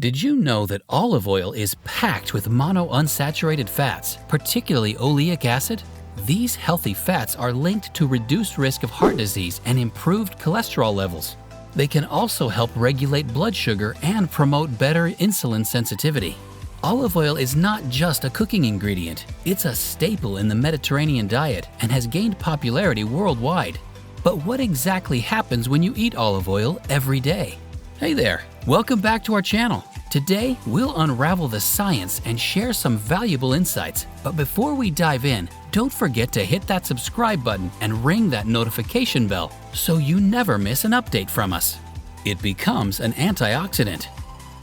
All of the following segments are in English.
Did you know that olive oil is packed with monounsaturated fats, particularly oleic acid? These healthy fats are linked to reduced risk of heart disease and improved cholesterol levels. They can also help regulate blood sugar and promote better insulin sensitivity. Olive oil is not just a cooking ingredient, it's a staple in the Mediterranean diet and has gained popularity worldwide. But what exactly happens when you eat olive oil every day? Hey there, welcome back to our channel. Today, we'll unravel the science and share some valuable insights. But before we dive in, don't forget to hit that subscribe button and ring that notification bell so you never miss an update from us. It becomes an antioxidant.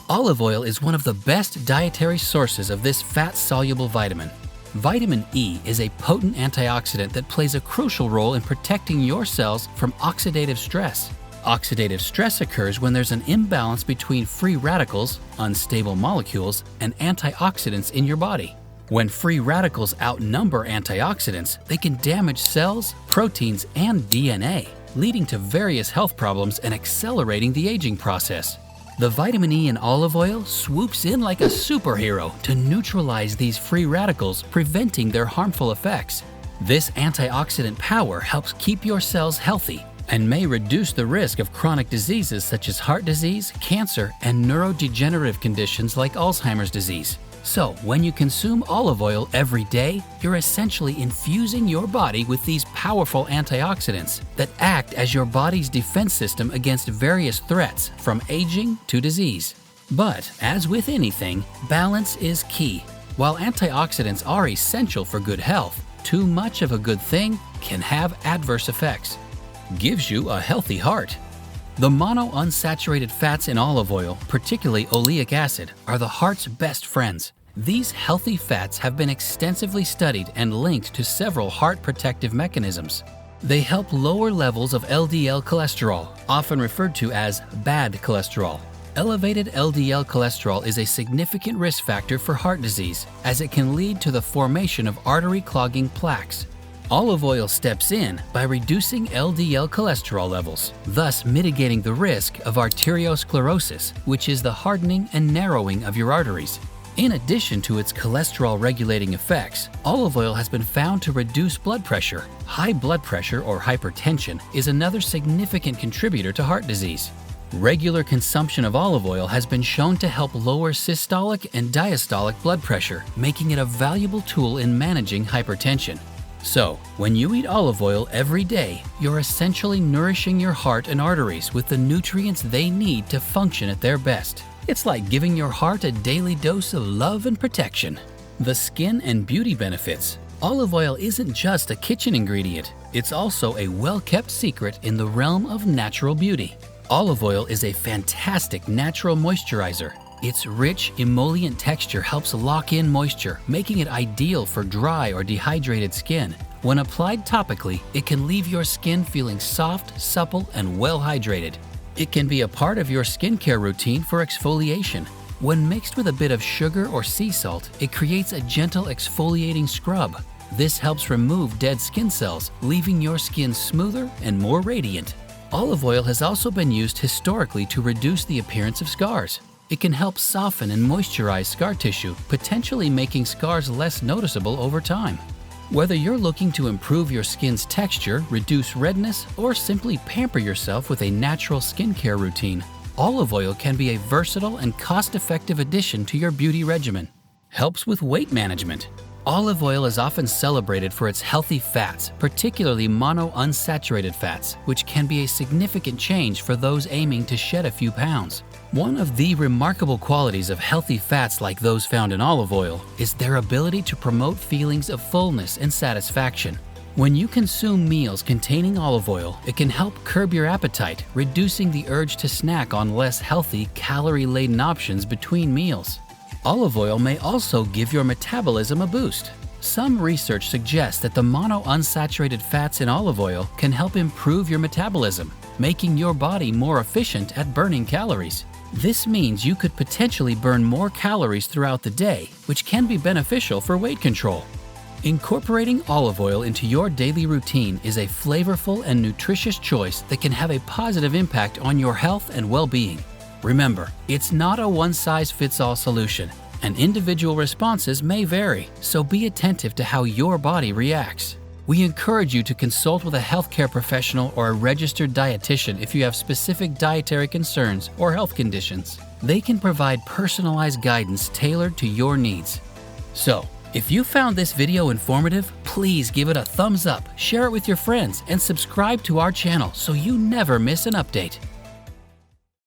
Olive oil is one of the best dietary sources of this fat-soluble vitamin. Vitamin E is a potent antioxidant that plays a crucial role in protecting your cells from oxidative stress. Oxidative stress occurs when there's an imbalance between free radicals, unstable molecules, and antioxidants in your body. When free radicals outnumber antioxidants, they can damage cells, proteins, and DNA, leading to various health problems and accelerating the aging process. The vitamin E in olive oil swoops in like a superhero to neutralize these free radicals, preventing their harmful effects. This antioxidant power helps keep your cells healthy and may reduce the risk of chronic diseases such as heart disease, cancer, and neurodegenerative conditions like Alzheimer's disease. So, when you consume olive oil every day, you're essentially infusing your body with these powerful antioxidants that act as your body's defense system against various threats, from aging to disease. But, as with anything, balance is key. While antioxidants are essential for good health, too much of a good thing can have adverse effects. Gives you a healthy heart. The monounsaturated fats in olive oil, particularly oleic acid, are the heart's best friends. These healthy fats have been extensively studied and linked to several heart protective mechanisms. They help lower levels of LDL cholesterol, often referred to as bad cholesterol. Elevated LDL cholesterol is a significant risk factor for heart disease, as it can lead to the formation of artery-clogging plaques. Olive oil steps in by reducing LDL cholesterol levels, thus mitigating the risk of arteriosclerosis, which is the hardening and narrowing of your arteries. In addition to its cholesterol-regulating effects, olive oil has been found to reduce blood pressure. High blood pressure or hypertension is another significant contributor to heart disease. Regular consumption of olive oil has been shown to help lower systolic and diastolic blood pressure, making it a valuable tool in managing hypertension. So, when you eat olive oil every day, you're essentially nourishing your heart and arteries with the nutrients they need to function at their best. It's like giving your heart a daily dose of love and protection. The skin and beauty benefits. Olive oil isn't just a kitchen ingredient, it's also a well-kept secret in the realm of natural beauty. Olive oil is a fantastic natural moisturizer. Its rich, emollient texture helps lock in moisture, making it ideal for dry or dehydrated skin. When applied topically, it can leave your skin feeling soft, supple, and well hydrated. It can be a part of your skincare routine for exfoliation. When mixed with a bit of sugar or sea salt, it creates a gentle exfoliating scrub. This helps remove dead skin cells, leaving your skin smoother and more radiant. Olive oil has also been used historically to reduce the appearance of scars. It can help soften and moisturize scar tissue, potentially making scars less noticeable over time. Whether you're looking to improve your skin's texture, reduce redness, or simply pamper yourself with a natural skincare routine, olive oil can be a versatile and cost-effective addition to your beauty regimen. Helps with weight management. Olive oil is often celebrated for its healthy fats, particularly monounsaturated fats, which can be a significant change for those aiming to shed a few pounds. One of the remarkable qualities of healthy fats like those found in olive oil is their ability to promote feelings of fullness and satisfaction. When you consume meals containing olive oil, it can help curb your appetite, reducing the urge to snack on less healthy, calorie-laden options between meals. Olive oil may also give your metabolism a boost. Some research suggests that the monounsaturated fats in olive oil can help improve your metabolism, making your body more efficient at burning calories. This means you could potentially burn more calories throughout the day, which can be beneficial for weight control. Incorporating olive oil into your daily routine is a flavorful and nutritious choice that can have a positive impact on your health and well-being. Remember, it's not a one-size-fits-all solution, and individual responses may vary, so be attentive to how your body reacts. We encourage you to consult with a healthcare professional or a registered dietitian if you have specific dietary concerns or health conditions. They can provide personalized guidance tailored to your needs. So, if you found this video informative, please give it a thumbs up, share it with your friends, and subscribe to our channel so you never miss an update.